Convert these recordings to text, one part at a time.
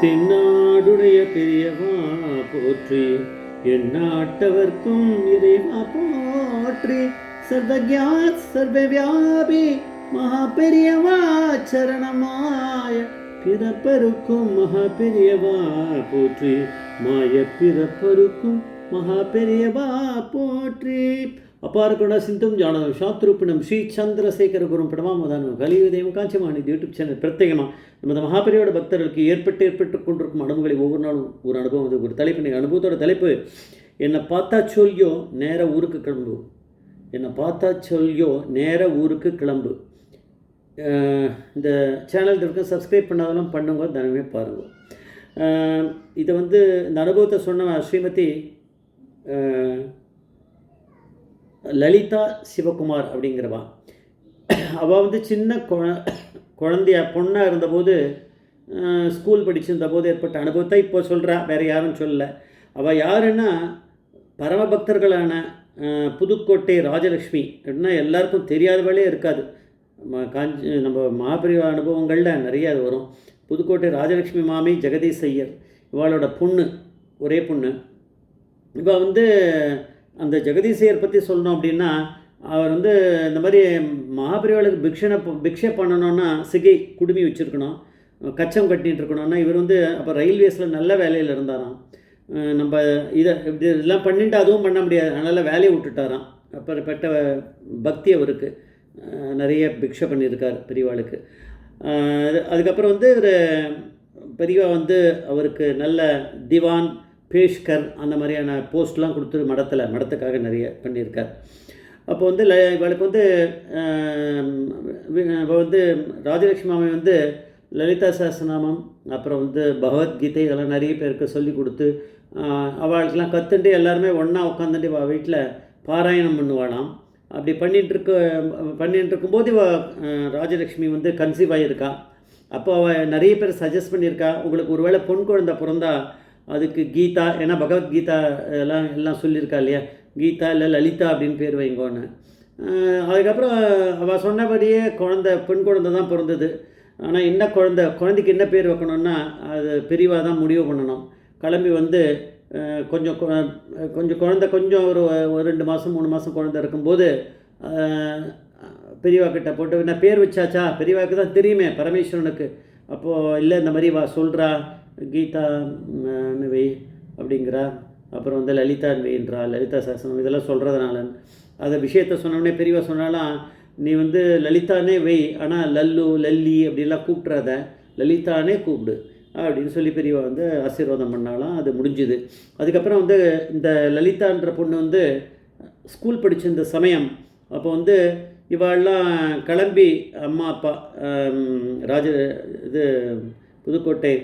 தென்னாடுடைய பெரியவா போற்றி, எந்நாட்டவர்க்கும் இறைவா போற்றி. சர்வஜா சர்வவியாபி மகா பெரியவா சரணமாய பிறப்பருக்கும் மகா பெரியவா போற்றி. மாய பிறப்பருக்கும் மகா பெரியவா போற்றி. ಅಪಾರಕೊಂಡ ಸಿಂಧುಂ ಜಾಣ ಶಾತ್ರೂಪಿಣಂ ಶ್ರೀ சந்திரசேகர குரும் பிரணமாமதான கலியுதயம் காஞ்சிமானி யூடியூப் சேனல் பிரத்யேகமாக நமது மகாபெரியோட பக்தர்களுக்கு ஏற்பட்டு கொண்டிருக்கும் அனுபவங்களை ஒவ்வொரு நாளும் ஒரு அனுபவம், அது ஒரு தலைப்பு. அனுபவத்தோட தலைப்பு, என்னை பார்த்தா சொல்லியோ நேர ஊருக்கு கிளம்பு. என்னை பார்த்தா சொல்லியோ நேர ஊருக்கு கிளம்பு. இந்த சேனல் இருக்க சப்ஸ்கிரைப் பண்ணாதெல்லாம் பண்ணுங்க, தினமே பாருங்கள். இதை இந்த அனுபவத்தை சொன்ன ஸ்ரீமதி லலிதா சிவகுமார் அப்படிங்கிறவா. அவள் சின்ன பொண்ணாக இருந்தபோது, ஸ்கூல் படிச்சிருந்த போது ஏற்பட்ட அனுபவத்தை இப்போ சொல்கிறா, வேறு யாரும் சொல்லலை. அவள் யாருன்னா பரமபக்தர்களான புதுக்கோட்டை ராஜலக்ஷ்மி அப்படின்னா எல்லாருக்கும் தெரியாதவளே இருக்காது. நம்ம மகாபெரிவா அனுபவங்களில் நிறைய அது வரும். புதுக்கோட்டை ராஜலக்ஷ்மி மாமி ஜெகதீஷ் ஐயர் இவளோட பொண்ணு, ஒரே பொண்ணு. இவள் அந்த ஜெகதீஷையர் பற்றி சொல்லணும் அப்படின்னா, அவர் இந்த மாதிரி மகாபெரிவாளுக்கு பிக்ஷை பண்ணணுன்னா சிகை குடுமி வச்சுருக்கணும், கச்சம் கட்டிகிட்டு இருக்கணும்னா இவர் அப்போ ரயில்வேஸில் நல்ல வேலையில் இருந்தாராம். நம்ம இதெல்லாம் பண்ணிட்டு அதுவும் பண்ண முடியாது, அதனால் வேலையை விட்டுட்டாராம். அப்பேற்பட்ட பக்தி அவருக்கு, நிறைய பிக்ஷை பண்ணியிருக்கார் பெரியவாளுக்கு. அதுக்கப்புறம் இவர் பெரியவா அவருக்கு நல்ல திவான் பேஷ்கர் அந்த மாதிரியான போஸ்ட்லாம் கொடுத்து மடத்துக்காக நிறைய பண்ணியிருக்கார். அப்போ இவளுக்கு ராஜலக்ஷ்மி மாமி லலிதா சஹஸ்ரநாமம், அப்புறம் பகவத்கீதை இதெல்லாம் நிறைய பேருக்கு சொல்லி கொடுத்து அவளுக்கெல்லாம் கற்றுண்டு எல்லாருமே ஒன்றா உட்காந்துட்டு அவள் வீட்டில் பாராயணம் பண்ணுவாளாம். அப்படி பண்ணிட்டு இருக்கும்போது ராஜலக்ஷ்மி கன்சீவ் ஆகியிருக்கா. அப்போ அவள் நிறைய பேர் சஜஸ்ட் பண்ணியிருக்கா, உங்களுக்கு ஒருவேளை பொன் குழந்தை பிறந்தா அதுக்கு கீதா, ஏன்னா பகவத்கீதா எல்லாம் சொல்லியிருக்கா இல்லையா, கீதா இல்லை லலிதா அப்படின்னு பேர் வைங்கோன்னு. அதுக்கப்புறம் அவள் சொன்னபடியே பெண் குழந்தை தான் பிறந்தது. ஆனால் என்ன குழந்தைக்கு என்ன பேர் வைக்கணுன்னா அது பெரியவா தான் முடிவு பண்ணணும். கிளம்பி கொஞ்சம் குழந்தை ஒரு 2 மாதம் 3 மாதம் குழந்தை இருக்கும்போது பெரியவா கிட்ட போட்டு, என்ன பேர் வச்சாச்சா, பெரியவாக்கு தான் தெரியுமே பரமேஸ்வரனுக்கு. அப்போது இல்லை, இந்த மாதிரி சொல்கிறா, கீதா வை அப்படிங்கிறா, அப்புறம் லலிதான்னு வைன்றா, லலிதா சாசனம் இதெல்லாம் சொல்கிறதுனால அதை விஷயத்த சொன்னோடனே பெரியவா சொன்னாலாம், நீ லலிதானே வை, ஆனால் லல்லு லல்லி அப்படிலாம் கூப்பிட்றாத, லலிதானே கூப்பிடு அப்படின்னு சொல்லி பெரியவா ஆசீர்வாதம் பண்ணாலாம். அது முடிஞ்சுது. அதுக்கப்புறம் இந்த லலிதான்ற பொண்ணு ஸ்கூல் படிச்சிருந்த சமயம், அப்போ இவாளெலாம் கிளம்பி அம்மா அப்பா புதுக்கோட்டை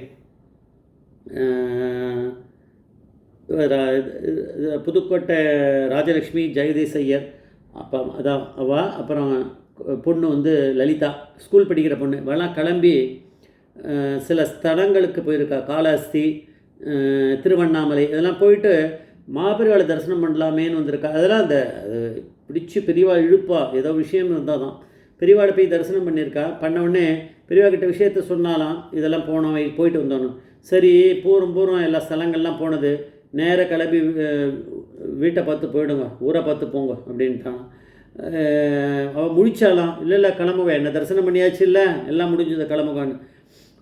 புதுக்கோட்டை ராஜலக்ஷ்மி ஜெகதீஷ் ஐயர் அப்பா அதான் அவா, அப்புறம் பொண்ணு லலிதா ஸ்கூல் படிக்கிற பொண்ணு, இவெல்லாம் கிளம்பி சில ஸ்தலங்களுக்கு போயிருக்கா. காளஹஸ்தி, திருவண்ணாமலை இதெல்லாம் போயிட்டு மகாபெரிவாளை தரிசனம் பண்ணலாமேன்னு வந்திருக்கா. அதெல்லாம் அது பிடிச்சி பெரியவா இழுப்பா, ஏதோ விஷயம் இருந்தால் தான் பெரியவாளை போய் தரிசனம் பண்ணியிருக்கா. பண்ணவுடனே பெரியவா கிட்ட விஷயத்த சொன்னாலாம், இதெல்லாம் போயிட்டு வந்தோன்னு. சரி, பூரம் எல்லா ஸ்தலங்கள்லாம் போனது, நேராக கிளம்பி வீட்டை பார்த்து போயிடுங்க, ஊரை பார்த்து போங்க அப்படின்ட்டான். அவள் முடிச்சாலாம், இல்லை கிளம்புவேன், என்ன தரிசனம் பண்ணியாச்சு, இல்லை எல்லாம் முடிஞ்சதை கிளம்புவான்னு.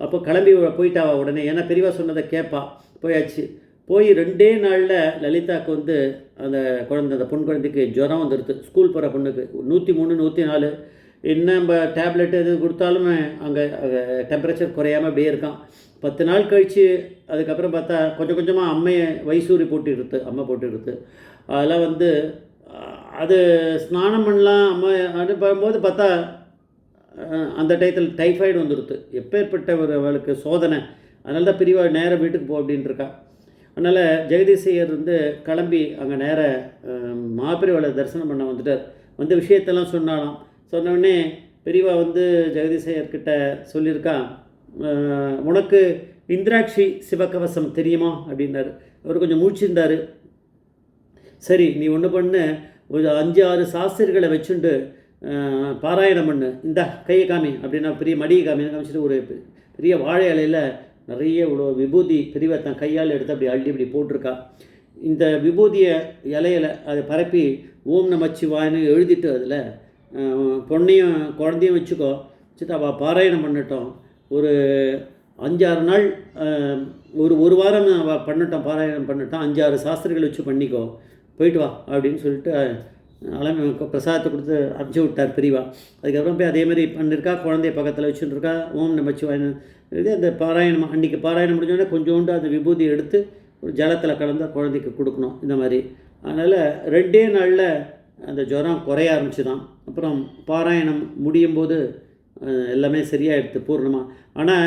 அப்போ கிளம்பி போயிட்டா உடனே, ஏன்னா பெரியவா சொன்னதை கேட்பா. போயாச்சு. போய் 2 நாளில் லலிதாவுக்கு அந்த பொன் குழந்தைக்கு ஜுரம் வந்துடுது. ஸ்கூல் போகிற பொண்ணுக்கு 103 104. என்ன நம்ம டேப்லெட் எது கொடுத்தாலுமே அங்கே டெம்பரேச்சர் குறையாமல் அப்படியே இருக்கான். 10 நாள் கழித்து அதுக்கப்புறம் பார்த்தா கொஞ்சம் கொஞ்சமாக அம்மையை வைசூரி அம்மை போட்டுடுது. அதெல்லாம் அது ஸ்நானம் பண்ணலாம் அம்மா அனுப்பும்போது பார்த்தா அந்த டயத்தில் டைஃபாய்டு வந்துடுது. எப்பேற்பட்ட அவளுக்கு சோதனை. அதனால தான் பெரியவா நேராக வீட்டுக்கு போ அப்படின்ட்டு இருக்கா. அதனால் ஜெகதீஷையர் கிளம்பி அங்கே நேராக மகாபெரிவாளை தரிசனம் பண்ண வந்துட்டார். விஷயத்தெல்லாம் சொன்னாலாம். சொன்னோடனே பெரியவா ஜெகதீஷையர்கிட்ட சொல்லியிருக்கா, உனக்கு இந்திராட்சி சிவகவசம் தெரியுமா அப்படின்னாரு. அவர் கொஞ்சம் மூச்சிருந்தார். சரி, நீ ஒன்று பண்ணு, ஒரு 5-6 சாஸ்திரிகளை வச்சுண்டு பாராயணம் பண்ணு, இந்த கையை காமி அப்படின்னா பெரிய மடியை காமிச்சிட்டு ஒரு பெரிய வாழை இலையில் நிறைய இவ்வளோ விபூதி பெரியவா தன் கையால் எடுத்து அப்படி அள்ளி இப்படி போட்டிருக்கா. இந்த விபூதியை இலையில அதை பரப்பி ஓம் நமச்சிவாயன்னு எழுதிட்டு அதில் பொண்ணையும் குழந்தையும் வச்சுக்கோ, வச்சுட்டு அவள் பாராயணம் பண்ணட்டும். ஒரு 5-6 நாள், ஒரு வாரம் அவள் பண்ணட்டும், பாராயணம் பண்ணட்டும். 5-6 சாஸ்திரிகள் வச்சு பண்ணிக்கோ, போயிட்டு வா அப்படின்னு சொல்லிட்டு பிரசாதத்தை கொடுத்து அனுப்பிச்சி விட்டார் பெரியவா. அதுக்கப்புறம் போய் அதேமாதிரி பண்ணியிருக்கா. குழந்தைய பக்கத்தில் வச்சுட்டுருக்கா. ஓம் நமச்சிவாயன்னு எழுதி அந்த பாராயணம் அன்றைக்கி பாராயணம் முடிஞ்சோடனே கொஞ்சோண்டு அந்த விபூதி எடுத்து ஒரு ஜலத்தில் கலந்து குழந்தைக்கு கொடுக்கணும் இந்த மாதிரி. அதனால் 2 நாளில் அந்த ஜுரம் குறைய ஆரம்பிச்சுதான். அப்புறம் பாராயணம் முடியும் போது எல்லாமே சரியாகிடுது பூர்ணமாக. ஆனால்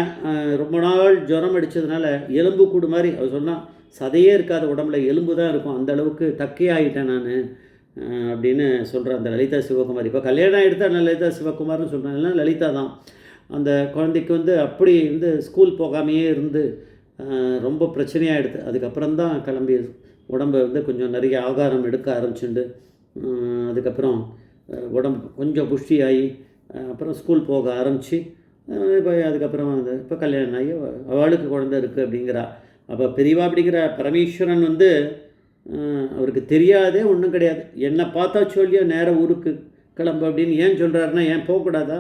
ரொம்ப நாள் ஜுரம் அடித்ததுனால எலும்பு கூடு மாதிரி அவர் சொன்னால் சதையே இருக்காத உடம்புல எலும்பு தான் இருக்கும், அந்த அளவுக்கு தக்கையாகிட்டேன் நான் அப்படின்னு சொல்கிறேன் அந்த லலிதா சிவகுமார். இப்போ கல்யாணம் ஆகிடுத்தா நான் லலிதா சிவகுமார்னு சொல்கிறேன், எல்லாம் லலிதா தான். அந்த குழந்தைக்கு அப்படி ஸ்கூல் போகாமையே இருந்து ரொம்ப பிரச்சனையாகிடுது. அதுக்கப்புறம் தான் கிளம்பி உடம்பு கொஞ்சம் நிறைய ஆகாரம் எடுக்க ஆரம்பிச்சுண்டு அதுக்கப்புறம் உடம்பு கொஞ்சம் புஷ்டியாகி அப்புறம் ஸ்கூல் போக ஆரம்பித்து இப்போ அதுக்கப்புறம் இப்போ கல்யாணம் ஆகி அவளுக்கு குழந்தை இருக்குது அப்படிங்கிறா. அப்போ பெரியவா அப்படிங்கிற பரமேஸ்வரன் அவருக்கு தெரியாதே ஒன்றும் கிடையாது. என்னை பார்த்தா சொல்லியோ நேராக ஊருக்கு கிளம்பு அப்படின்னு ஏன் சொல்கிறாருன்னா, ஏன் போகக்கூடாதா?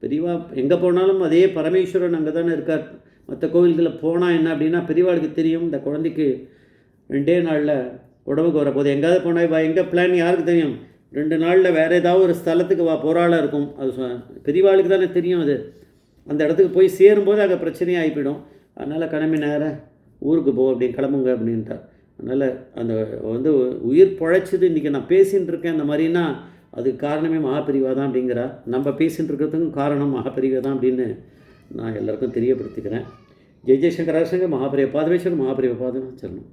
பெரியவா எங்கே போனாலும் அதே பரமேஸ்வரன் அங்கே தானே இருக்கார். மற்ற கோவில்களில் போனால் என்ன அப்படின்னா பெரியவாளுக்கு தெரியும் இந்த குழந்தைக்கு 2 நாளில் உடம்புக்கு வரப்போகுது. எங்கேயாவது போனால் வா, எங்கே பிளான் யாருக்கு தெரியும்? 2 நாளில் வேறு ஏதாவது ஒரு ஸ்தலத்துக்கு போராளாக இருக்கும். அது பெரியவாளுக்கு தானே தெரியும். அது அந்த இடத்துக்கு போய் சேரும்போது அங்கே பிரச்சனையாகி போயிடும். அதனால் கிளம்பி நேராக ஊருக்கு போ அப்படின்னு கிளம்புங்க அப்படின்ட்டார். அதனால் அந்த உயிர் பிழைச்சிது இன்றைக்கி நான் பேசின்னு இருக்கேன் இந்த மாதிரின்னா அதுக்கு காரணமே மகாபெரிவா தான் அப்படிங்கிறா. நம்ம பேசின்னு இருக்கிறதுக்கும் காரணம் மகாபெரிவா தான் அப்படின்னு நான் எல்லாருக்கும் தெரியப்படுத்திக்கிறேன். ஜெய் ஜெய்சங்கர் அரசங்க மகாபெரிவா பாதவேஸ்வரர் மகாபெரிவா பாதம் சரணம்.